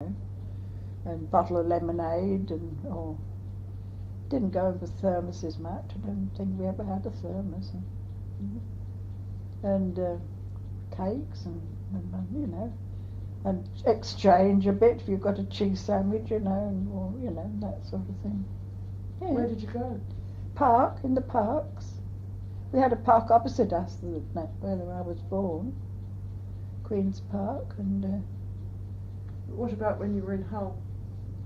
and bottle of lemonade, and or didn't go in with thermoses much. I don't think we ever had a thermos. And cakes and and exchange a bit if you've got a cheese sandwich, and or that sort of thing. Yeah. Where did you go? Park, in the parks. We had a park opposite us where I was born, Queen's Park, and. What about when you were in Hull?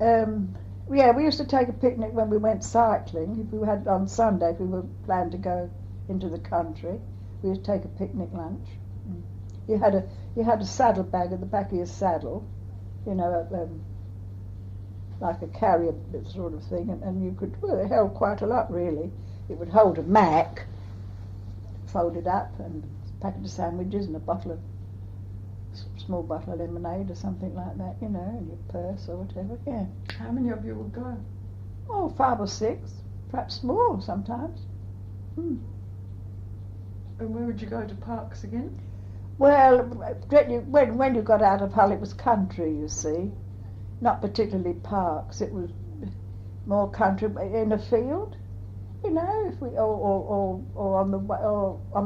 Yeah, we used to take a picnic when we went cycling. If we had on Sunday, if we were planned to go into the country, we would take a picnic lunch. You had a saddle bag at the back of your saddle, like a carrier sort of thing, and you could. Well, it held quite a lot really. It would hold a Mac, folded up, and a packet of sandwiches and a small bottle of lemonade or something like that, in your purse or whatever. Yeah. How many of you would go? Oh, 5 or 6, perhaps more sometimes. And where would you go to parks again? Well, when you got out of Hull, it was country, you see, not particularly parks. It was more country in a field, if we or on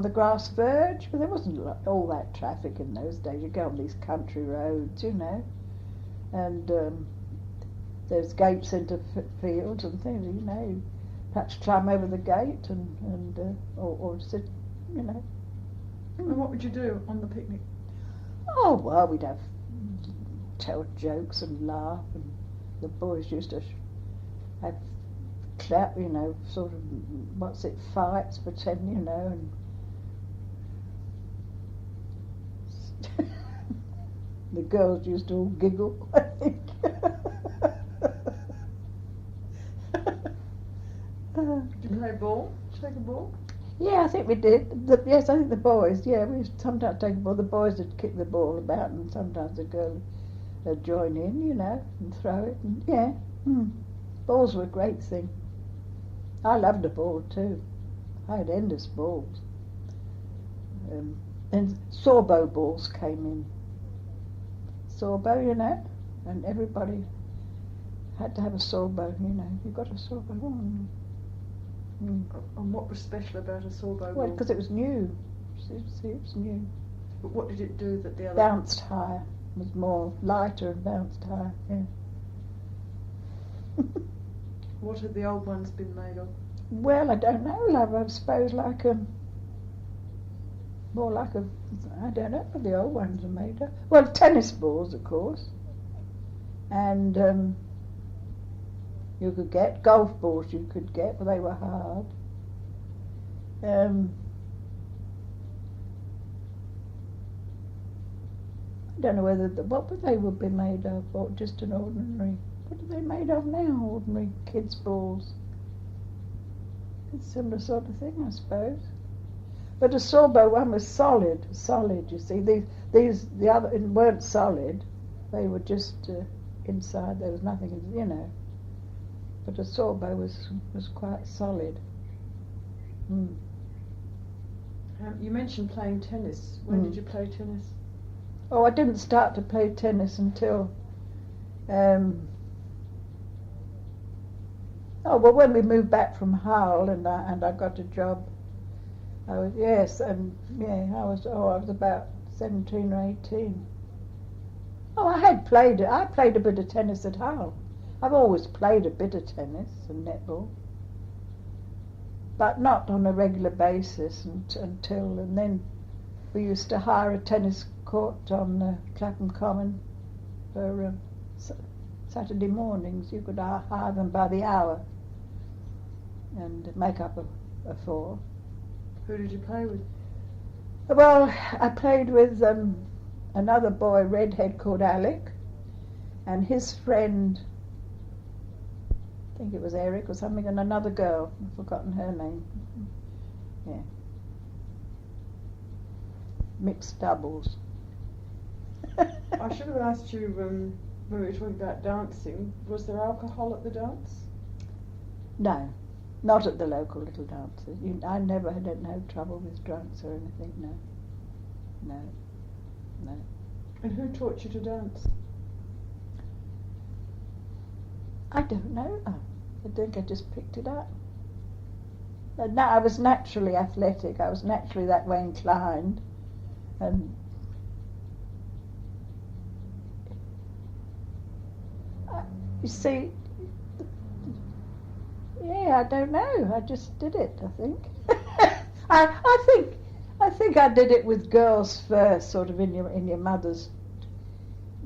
the grass verge. But there wasn't all that traffic in those days. You go on these country roads, and there's gates into fields and things. You perhaps climb over the gate or sit, And what would you do on the picnic? Oh, well, we'd tell jokes and laugh, and the boys used to have sort of, fights, pretend, and the girls used to all giggle, I think. Did you play ball? Did you take a ball? Yeah, I think we did. Yes, I think the boys, we used to sometimes take the ball. The boys would kick the ball about, and sometimes the girls would join in, and throw it. And, balls were a great thing. I loved a ball too. I had endless balls. And sawbow balls came in. Sawbow, and everybody had to have a sawbow, You got a sawbow. And what was special about a sawbow ball? Well, because it was new. See, it was new. But what did it do that the other... Bounced higher. It was more lighter and bounced higher, yeah. What had the old ones been made of? Well, I don't know, love. I suppose I don't know what the old ones are made of. Well, tennis balls, of course. And you could get golf balls, but they were hard. I don't know what they would be made of, or just an ordinary. What are they made of now? Ordinary kids' balls. It's a similar sort of thing, I suppose. But a sawbow one was solid. You see, the other weren't solid. They were just inside. There was nothing, But a sawbow was quite solid. You mentioned playing tennis. When did you play tennis? Oh, I didn't start to play tennis until. When we moved back from Hull and I got a job, I was about 17 or 18. Oh, I played a bit of tennis at Hull. I've always played a bit of tennis and netball, but not on a regular basis and then we used to hire a tennis court on Clapham Common for Saturday mornings. You could hire them by the hour and make up a 4. Who did you play with? Well, I played with another boy, redhead, called Alec, and his friend, I think it was Eric or something, and another girl. I've forgotten her name. Yeah. Mixed doubles. I should have asked you when we were talking about dancing, was there alcohol at the dance? No, not at the local little dances. I never had no trouble with drunks or anything, no. And who taught you to dance? I don't know. I think I just picked it up. No, I was naturally athletic. I was naturally that way inclined, and you see, yeah, I don't know. I just did it. I think. I think I did it with girls first, sort of in your mother's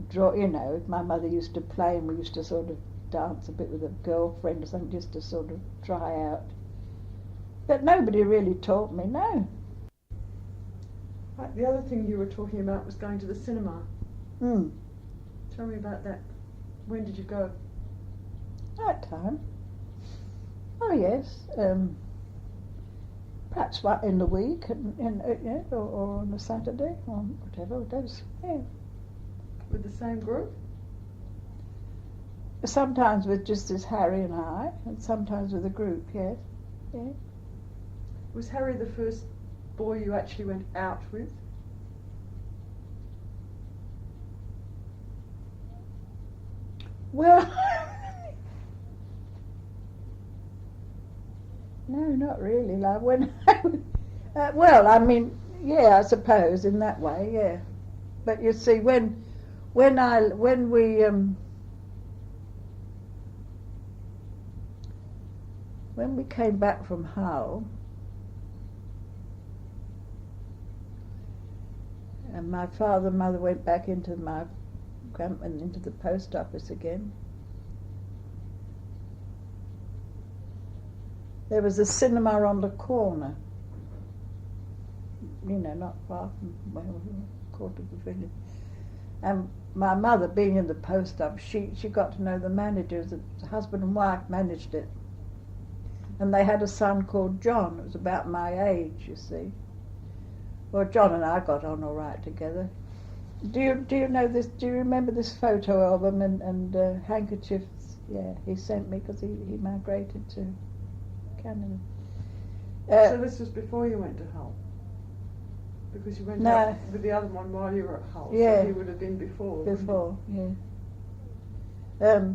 draw. You know, my mother used to play, and we used to sort of dance a bit with a girlfriend or something, just to sort of try out. But nobody really taught me. No. Right, the other thing you were talking about was going to the cinema. Tell me about that. When did you go? That time. Oh yes. Perhaps in the week, or on a Saturday, or whatever it is. Yeah. With the same group? Sometimes with just as Harry and I, and sometimes with a group. Yes. Yeah. Was Harry the first boy you actually went out with? Well, no, not really. Like when, well, I mean, yeah, I suppose in that way, yeah. But you see, when we came back from Hull, and my father and mother went back into the post office again. There was a cinema on the corner, you know, not far from where we were, quarter of the village. And my mother, being in the post office, she got to know the manager. The husband and wife managed it. And they had a son called John. It was about my age, you see. Well, John and I got on all right together. Do you know this? Do you remember this photo album and handkerchiefs? Yeah, he sent me because he migrated to Canada. So this was before you went to Hull? Because you went out with the other one while you were at Hull. Yeah. So he would have been before. Before, yeah.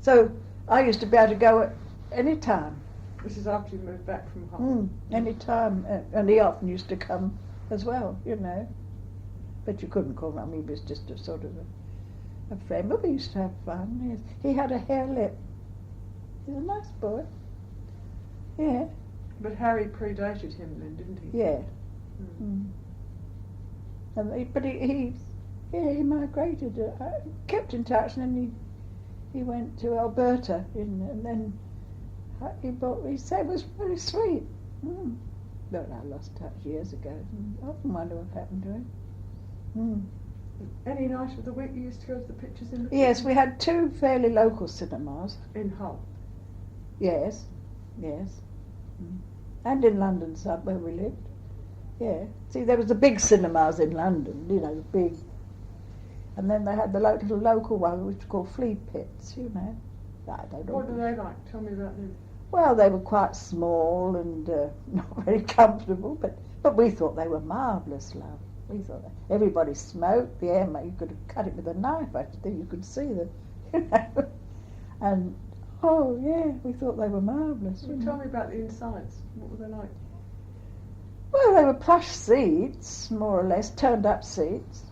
So I used to be able to go at any time. This is after you moved back from Hull. Any time, and he often used to come as well, you know. But you couldn't call him. I mean, he was just a sort of a friend. But we used to have fun. Yes. He had a hair lip. He's a nice boy. Yeah. But Harry predated him then, didn't he? Yeah. And he migrated. Kept in touch, and then he went to Alberta, and then he said it was very sweet. But I lost touch years ago. I often wonder what happened to him. Any night of the week you used to go to the pictures in the Yes, we had two fairly local cinemas. In Hull? Yes. And in London, where we lived. Yeah. See, there was the big cinemas in London, you know, the big. And then they had the little local one, which was called Flea Pits, you know. What do they like? Tell me about them. Well, they were quite small and not very comfortable, but we thought they were marvellous, love. We thought that everybody smoked. The air, you could have cut it with a knife. I think you could see them, you know. And oh yeah, we thought they were marvellous. Well, tell me about the insides. What were they like? Well, they were plush seats, more or less, turned up seats.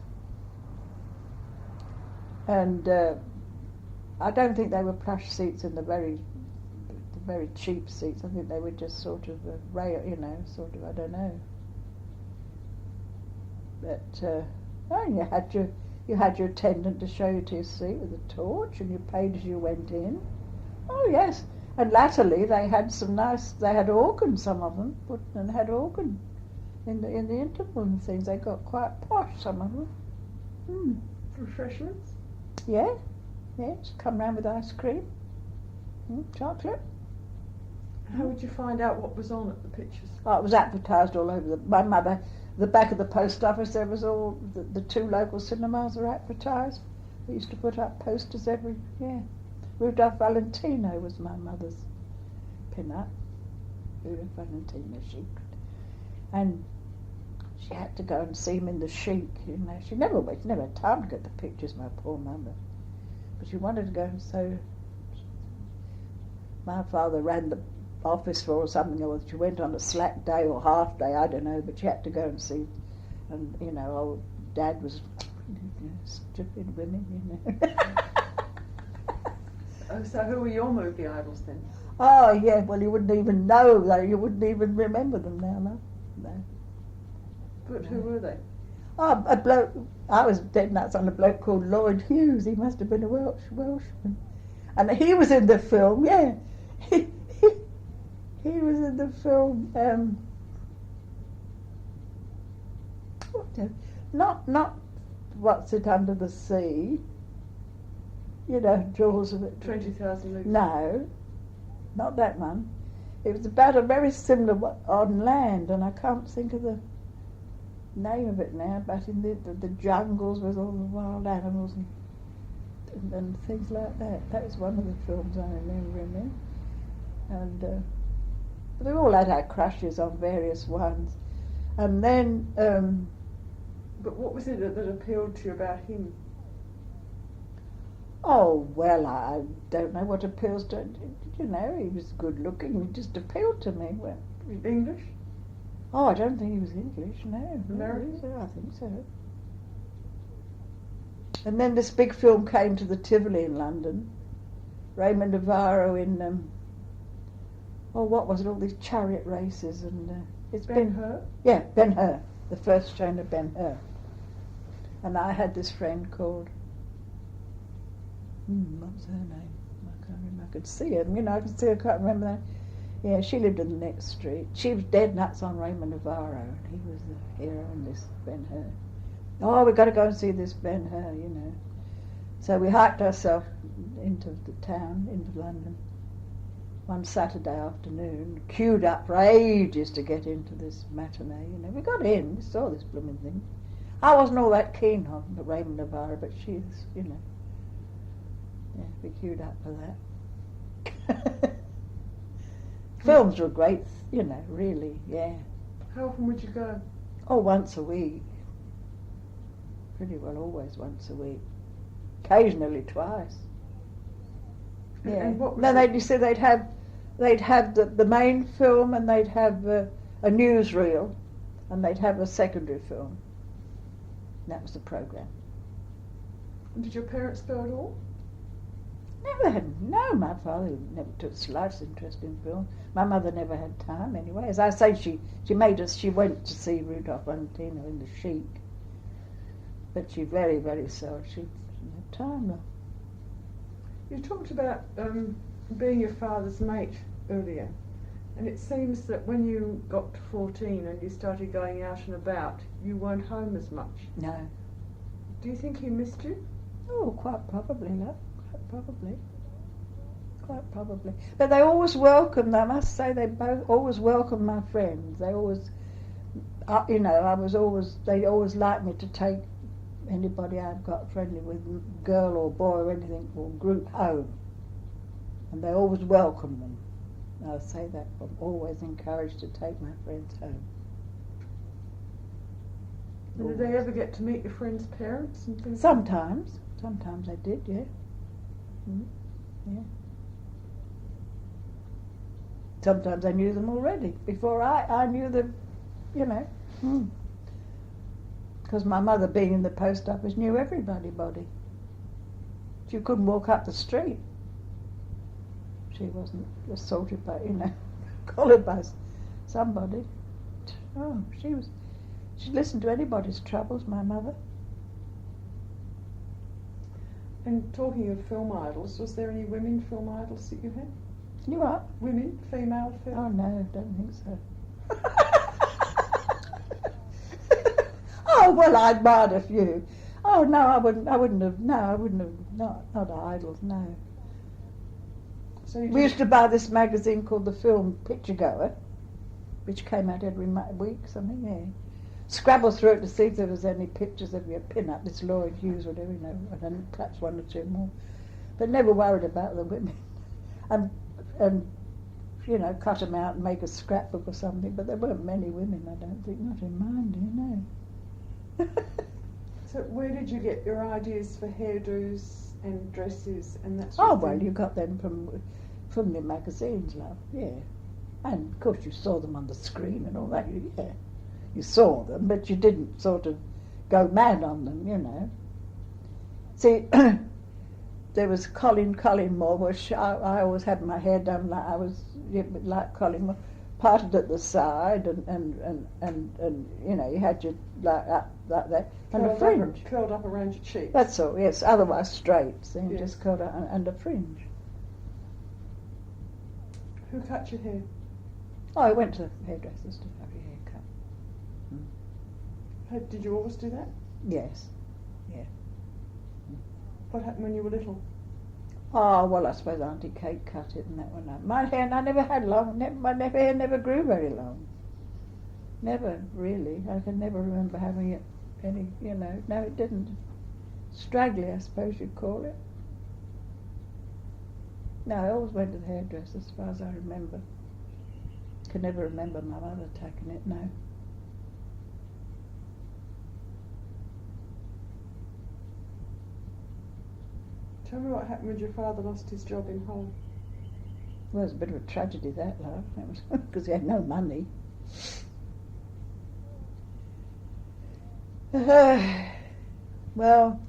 And I don't think they were plush seats in the very cheap seats. I think they were just sort of rail, you know, sort of, I don't know. But you had your attendant to show you to your seat with a torch, and you paid as you went in. Oh yes, and latterly they had they had organ, some of them, and had organ in the interval and things. They got quite posh, some of them. Refreshments? Yeah, yes, come round with ice cream, chocolate. How would you find out what was on at the pictures? Oh, it was advertised all over. My mother, the back of the post office, there was all the two local cinemas were advertised. We used to put up posters Rudolph Valentino was my mother's pin-up. Rudolph Valentino, and she had to go and see him in the Chic, you know. She never had time to get the pictures, my poor mother. But she wanted to go, and so my father ran the office for or something, or she went on a slack day or half day, I don't know, but she had to go and see. And, you know, old Dad was, stupid women, you know. Oh, so who were your movie idols then? Oh, yeah, well, you wouldn't even know, though. You wouldn't even remember them now, no. No. But who were they? Oh, a bloke, I was dead nuts on a bloke called Lloyd Hughes. He must have been a Welshman. And he was in the film, yeah. He was in the film, not What's It Under the Sea, you know, Jaws of it. 20,000 Leagues. No, not that one. It was about a very similar one on land, and I can't think of the name of it now, but in the jungles with all the wild animals and things like that. That was one of the films I remember in there. And we all had our crushes on various ones. And then... but what was it that appealed to you about him? Oh, well, I don't know what appeals to... You know, he was good looking. He just appealed to me. Well, English? oh, I don't think he was English, no. American? I think so. And then this big film came to the Tivoli in London. Raymond Navarro in... what was it? All these chariot races and... it's Ben-Hur? Yeah, Ben-Hur. The first shown of Ben-Hur. And I had this friend called... what was her name? I can't remember. I could see her. You know, I could see her, I can't remember that. Yeah, she lived in the next street. She was dead nuts on Raymond Navarro, and he was the hero in this Ben-Hur. Oh, we've got to go and see this Ben-Hur, you know. So we hiked ourselves into the town, into London, one Saturday afternoon, queued up for ages to get into this matinee, you know. We got in, we saw this blooming thing. I wasn't all that keen on Raymond Navarro, but she's, you know. Yeah, we queued up for that. Films were great, you know, really, yeah. How often would you go? Oh, once a week. Pretty well always once a week. Occasionally twice. Yeah. And what was No, they'd have the main film, and they'd have a newsreel, and they'd have a secondary film. And that was the programme. And did your parents go at all? No, my father never took the slightest interest in film. My mother never had time anyway. As I say, she went to see Rudolph Valentino in The Sheik. But she very, very seldom, she didn't have time though. You talked about being your father's mate earlier, and it seems that when you got to 14 and you started going out and about, you weren't home as much. No. Do you think he missed you? Oh, quite probably, love. Quite probably. But they always welcomed, I must say, they both always welcomed my friends. They always, you know, they always liked me to take anybody I've got friendly with, girl or boy or anything, or group, home. And they always welcomed them. I'll say that, I'm always encouraged to take my friends home. And did they ever get to meet your friends' parents and things? Sometimes I did, yeah. Yeah. Sometimes I knew them already, before I knew them, you know. Because my mother, being in the post office, knew everybody. She couldn't walk up the street. She wasn't assaulted by, you know, collared by somebody. Oh, she listened to anybody's troubles, my mother. And talking of film idols, was there any women film idols that you had? You what? Women, female film? Oh no, don't think so. Oh well, I admired a few. Oh no, I wouldn't have. Not idols. No. So We used to buy this magazine called the Film Picture Goer, which came out every week, something. Yeah. Scrabble through it to see if there was any pictures of your pin-up, this Lloyd Hughes, whatever, you know, and then perhaps one or two more. But never worried about the women. And you know, cut them out and make a scrapbook or something, but there weren't many women, I don't think, not in mine, do you know? So where did you get your ideas for hairdos and dresses and that sort Oh, of thing? well, you got them from From the magazines, love, yeah. And of course you saw them on the screen and all that, yeah. You saw them, but you didn't sort of go mad on them, you know. See, there was Colin Collingmore, which I always had my hair done like Collingmore, parted at the side, and you know, you had your like that, and a fringe. Curled up around your cheeks. That's all, yes, otherwise straight, so you Yes. just curled up and a fringe. Who cut your hair? Oh, I went to the hairdressers to have your hair cut. Did you always do that? Yes, yeah. What happened when you were little? Oh, well, I suppose Auntie Kate cut it and that one up. My hair, I never had long, my hair never grew very long. Never, really. I can never remember having it any, you know, no, it didn't. Straggly, I suppose you'd call it. No, I always went to the hairdresser as far as I remember. Can never remember my mother taking it, no. Tell me what happened when your father lost his job in Hull. Well, it was a bit of a tragedy, that, love. That was because he had no money. Well...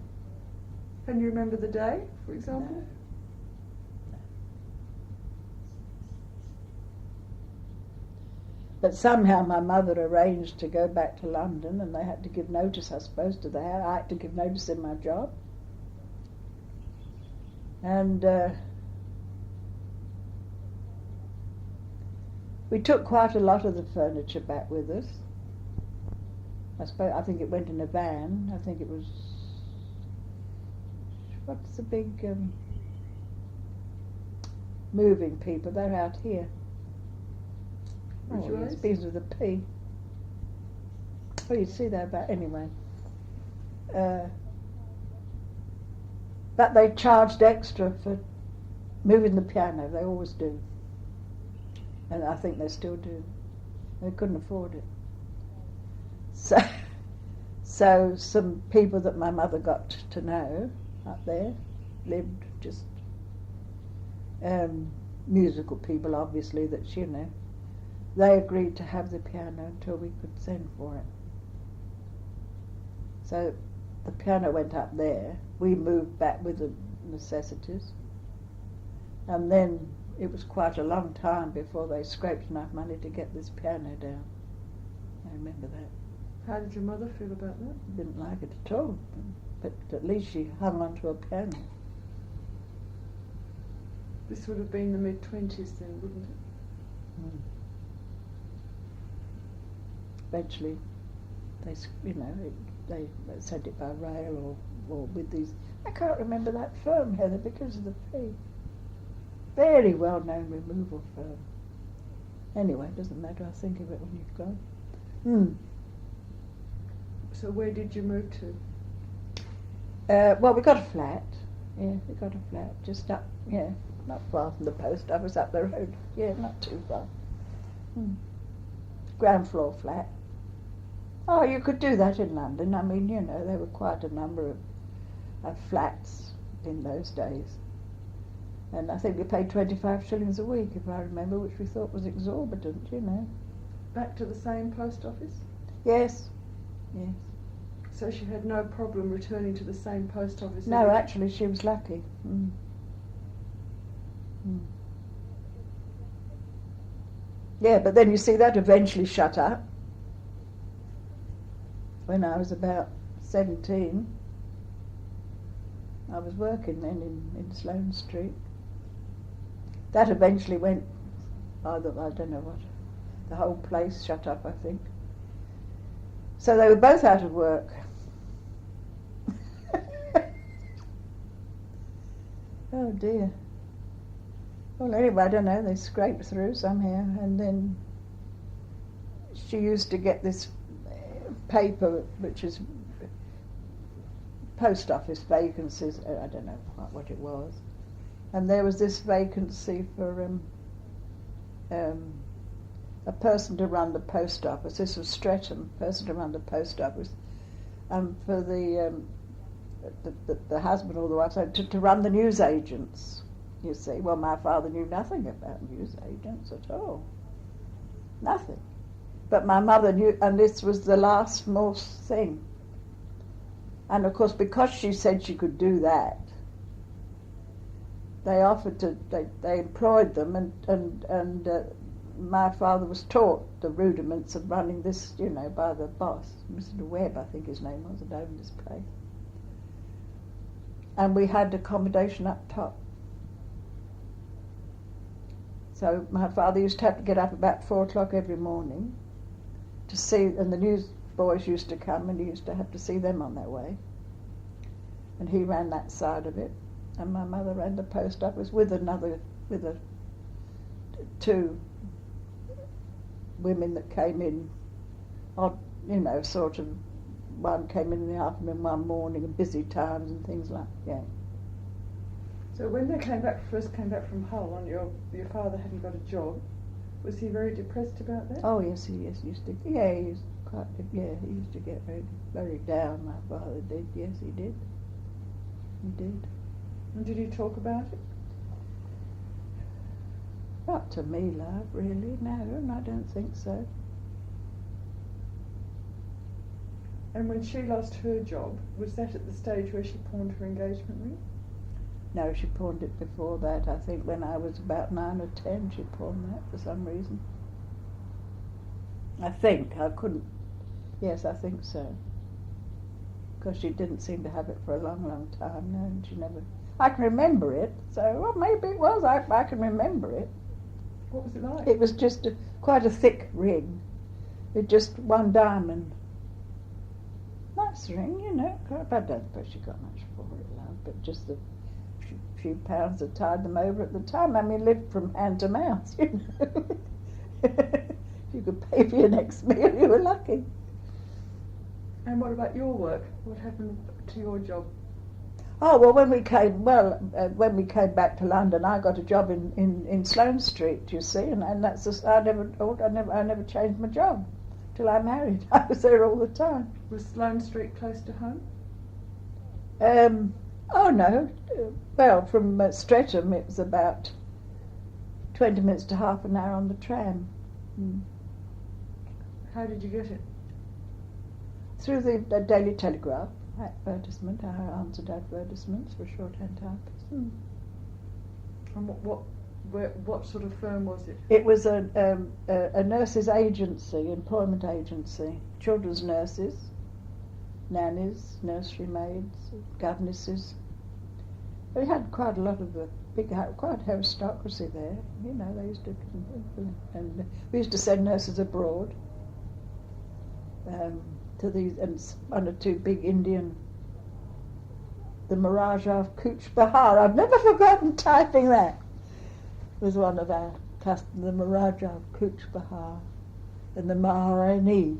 Can you remember the day, for example? No. But somehow my mother arranged to go back to London, and they had to give notice, I suppose, to the house. I had to give notice in my job. And we took quite a lot of the furniture back with us. I think it went in a van. I think it was... What's the big moving people? They're out here. Which Oh, yes, ways? begins with a P. Oh, you see that about anyway. But they charged extra for moving the piano. They always do, and I think they still do. They couldn't afford it. So some people that my mother got to know up there lived just musical people, obviously, that you know. They agreed to have the piano until we could send for it. So the piano went up there. We moved back with the necessities. And then it was quite a long time before they scraped enough money to get this piano down. I remember that. How did your mother feel about that? Didn't like it at all. But at least she hung on to a piano. This would have been the mid-20s then, wouldn't it? Mm. Eventually, they sent it by rail or with these. I can't remember that firm, Heather, because of the fee. Very well-known removal firm. Anyway, it doesn't matter. I'll think of it when you've gone. So where did you move to? Well, we got a flat. Yeah, we got a flat just up. Yeah, not far from the post office, up the road. Yeah, not too far. Ground floor flat. Oh, you could do that in London. I mean, you know, there were quite a number of flats in those days. And I think we paid 25 shillings a week, if I remember, which we thought was exorbitant, you know. Back to the same post office? Yes, yes. So she had no problem returning to the same post office? No, actually, she was lucky. Yeah, but then you see that eventually shut up. When I was about 17, I was working then in Sloane Street. That eventually went, either, I don't know what, the whole place shut up, I think. So they were both out of work. Oh dear. Well, anyway, I don't know, they scraped through somehow, and then she used to get this paper, which is post office vacancies, I don't know what it was, and there was this vacancy for a person to run the post office. This was Streatham, person to run the post office, for the husband or the wife, to run the newsagents. you see. Well, my father knew nothing about newsagents at all. Nothing. But my mother knew, and this was the last most thing. And of course, because she said she could do that, they offered to, they employed them, and my father was taught the rudiments of running this, you know, by the boss, Mr. Webb, I think his name was, that owned this place. And we had accommodation up top. So my father used to have to get up about 4 o'clock every morning to see, and the newsboys used to come, and he used to have to see them on their way. And he ran that side of it, and my mother ran the post office with two women that came in, odd, you know, sort of, one came in the afternoon, one morning, and busy times and things like that. Yeah. So when they first came back from Hull, and your father hadn't got a job, was he very depressed about that? Oh yes, he used to. Yeah, he used quite. Yeah, he used to get very, very down. My father did. Yes, he did. He did. And did he talk about it? Not to me, love. Really, no, and I don't think so. And when she lost her job, was that at the stage where she pawned her engagement ring? No, she pawned it before that. I think when I was about 9 or 10, she pawned that for some reason. I think. I couldn't. Yes, I think so. Because she didn't seem to have it for a long, long time. No, and she never. I can remember it. So, well, maybe it was. I can remember it. What was it like? It was just quite a thick ring, with just one diamond. Nice ring, you know. I don't suppose she got much for it, love, but just the few pounds that tied them over at the time. I mean, lived from hand to mouth, you know. If you could pay for your next meal, you were lucky. And what about your work? What happened to your job? Oh well, when we came back to London, I got a job in Sloane Street, you see, and that's just, I never changed my job till I married. I was there all the time. Was Sloane Street close to home? Oh no, well, from Streatham it was about 20 minutes to half an hour on the tram. How did you get it? Through the Daily Telegraph advertisement. I answered advertisements for shorthand typists. And what sort of firm was it? It was a nurses' agency, employment agency, children's nurses, nannies, nursery maids, governesses. We had quite a lot of quite aristocracy there. You know, they used to, and we used to send nurses abroad to these, and one or two big Indian, the Maharaja of Cooch Behar. I've never forgotten typing that. Was one of our customers, the Maharaja of Cooch Behar, and the Maharani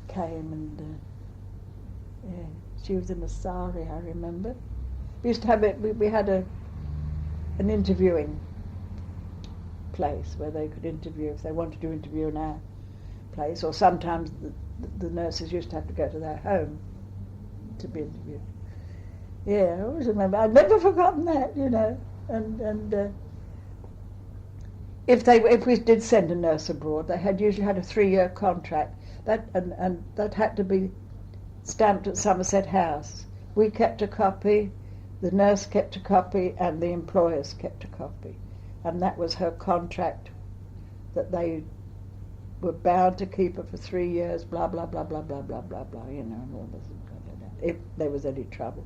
came, and yeah, she was in a sari, I remember. We used to have it. We had an interviewing place where they could interview if they wanted to interview in our place, or sometimes the nurses used to have to go to their home to be interviewed. Yeah, I always remember. I've never forgotten that, you know. And if we did send a nurse abroad, they usually had a 3-year contract. And that had to be stamped at Somerset House. We kept a copy, the nurse kept a copy, and the employers kept a copy. And that was her contract, that they were bound to keep her for 3 years, blah, blah, blah, blah, blah, blah, blah, blah, you know, and all this, if there was any trouble.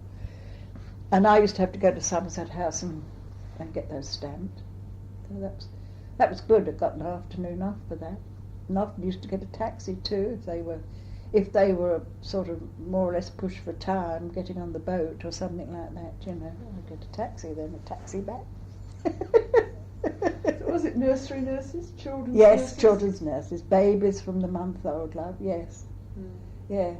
And I used to have to go to Somerset House and get those stamped. So that was good. I got an afternoon off for that. And often used to get a taxi too if they were sort of more or less pushed for time, getting on the boat or something like that, you know. I'd get a taxi, then a taxi back. So was it nursery nurses, children's nurses? Nurses? Yes, children's nurses, babies from the month-old, love, yes. Yeah.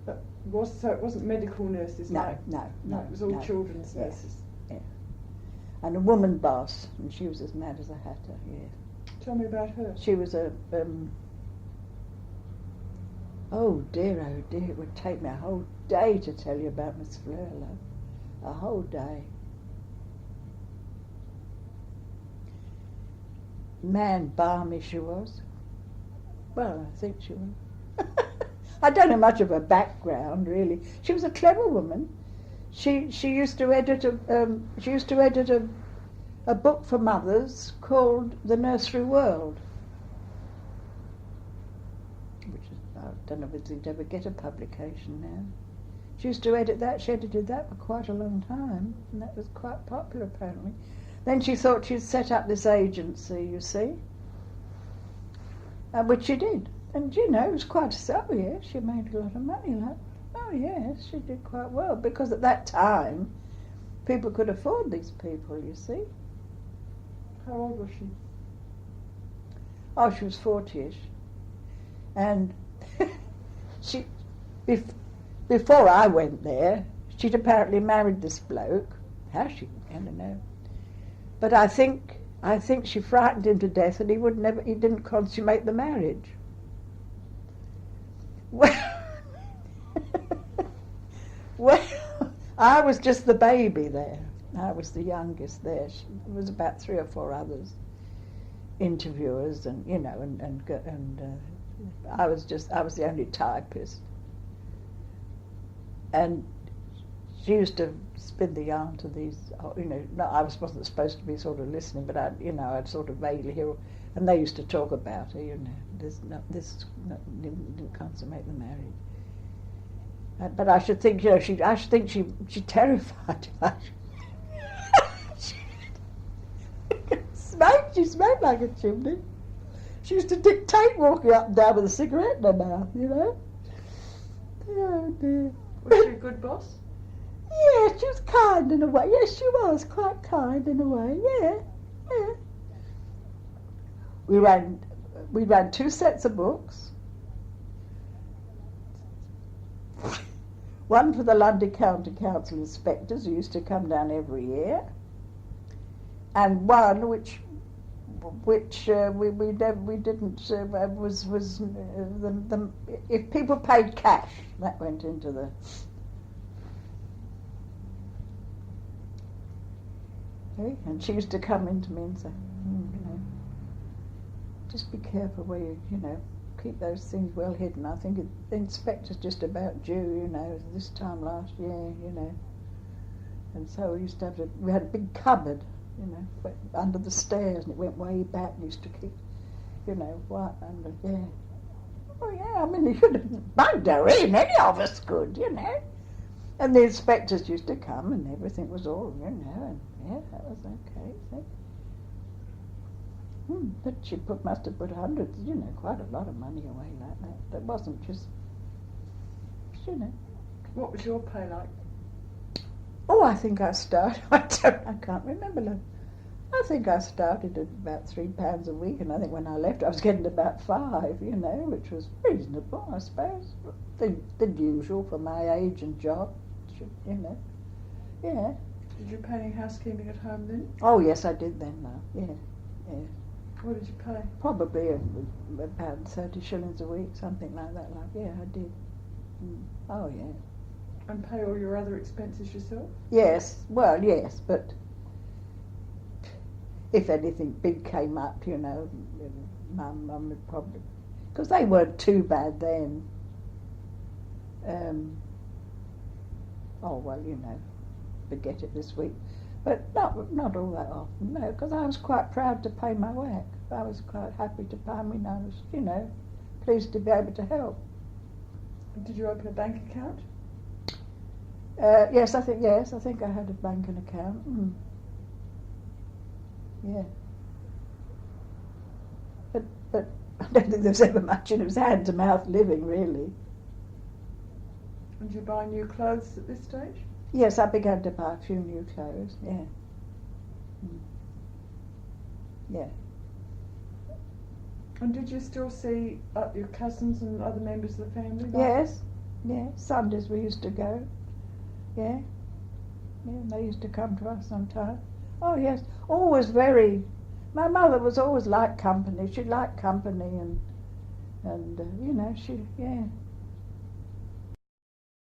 So it wasn't medical nurses? No, it was all children's nurses. Yeah. And a woman boss, and she was as mad as a hatter, yeah. Tell me about her. She was oh dear, it would take me a whole day to tell you about Miss Fleur, love. A whole day. Man, balmy she was. Well, I think she was. I don't know much of her background, really. She was a clever woman. She used to edit a book for mothers called The Nursery World, which is, I don't know if it'd ever get a publication now. She used to edit that. She edited that for quite a long time, and that was quite popular apparently. Then she thought she'd set up this agency, you see, which she did. And, you know, it was quite a, oh yes, she made a lot of money. Like, oh yes, she did quite well, because at that time, people could afford these people, you see. How old was she? Oh, she was 40-ish. And she, before I went there, she'd apparently married this bloke. How she, I don't know. But I think she frightened him to death, and he didn't consummate the marriage. Well, I was just the baby there. I was the youngest there. There was about 3 or 4 others, interviewers, and you know, and I was the only typist. And she used to spin the yarn to these, you know. No, I wasn't supposed to be sort of listening, but I'd sort of vaguely hear, and they used to talk about her, you know. This didn't consummate the marriage. But I should think, you know, she terrified him. She smoked like a chimney. She used to dictate walking up and down with a cigarette in her mouth, you know. Oh dear. Was she a good boss? Yeah, she was kind in a way. Yes, she was quite kind in a way. Yeah, yeah. We ran 2 sets of books. One for the London County Council inspectors, who used to come down every year, and one which we didn't was the if people paid cash, that went into the. Okay? And she used to come in to me and say, you know, just be careful where you know, keep those things well hidden. I think the inspector's just about due, you know, this time last year, you know. And so we used to we had a big cupboard, you know, under the stairs, and it went way back, and used to keep, you know, what under, yeah. Oh yeah, I mean, you could have bugged her in, any of us could, you know. And the inspectors used to come, and everything was all, you know, and yeah, that was okay, so. But she must have put hundreds, you know, quite a lot of money away like that. That wasn't just, you know. What was your pay like? Oh, I think I started, I can't remember now. I think I started at about £3 a week, and I think when I left I was getting about 5, you know, which was reasonable, I suppose. The usual for my age and job, you know, yeah. Did you pay any housekeeping at home then? Oh yes, I did then, Love, yeah, yeah. What did you pay? Probably about 30 shillings a week, something like that, Love, yeah, I did. Oh yeah. And pay all your other expenses yourself? Yes, well, yes, but if anything big came up, you know, Mum would probably, because they weren't too bad then. Oh well, you know, forget it this week, but not all that often, no, because I was quite proud to pay my whack. I was quite happy to pay. I mean, I was, you know, pleased to be able to help. Did you open a bank account? Yes, I think I had a banking account. Yeah. But I don't think there was ever much, and it was hand-to-mouth living, really. And did you buy new clothes at this stage? Yes, I began to buy a few new clothes, yeah. Yeah. And did you still see your cousins and other members of the family? Yes, yeah. Sundays we used to go. Yeah. Yeah, and they used to come to us sometimes. Oh yes, always very. My mother was always like company. She liked company, and you know, she, yeah.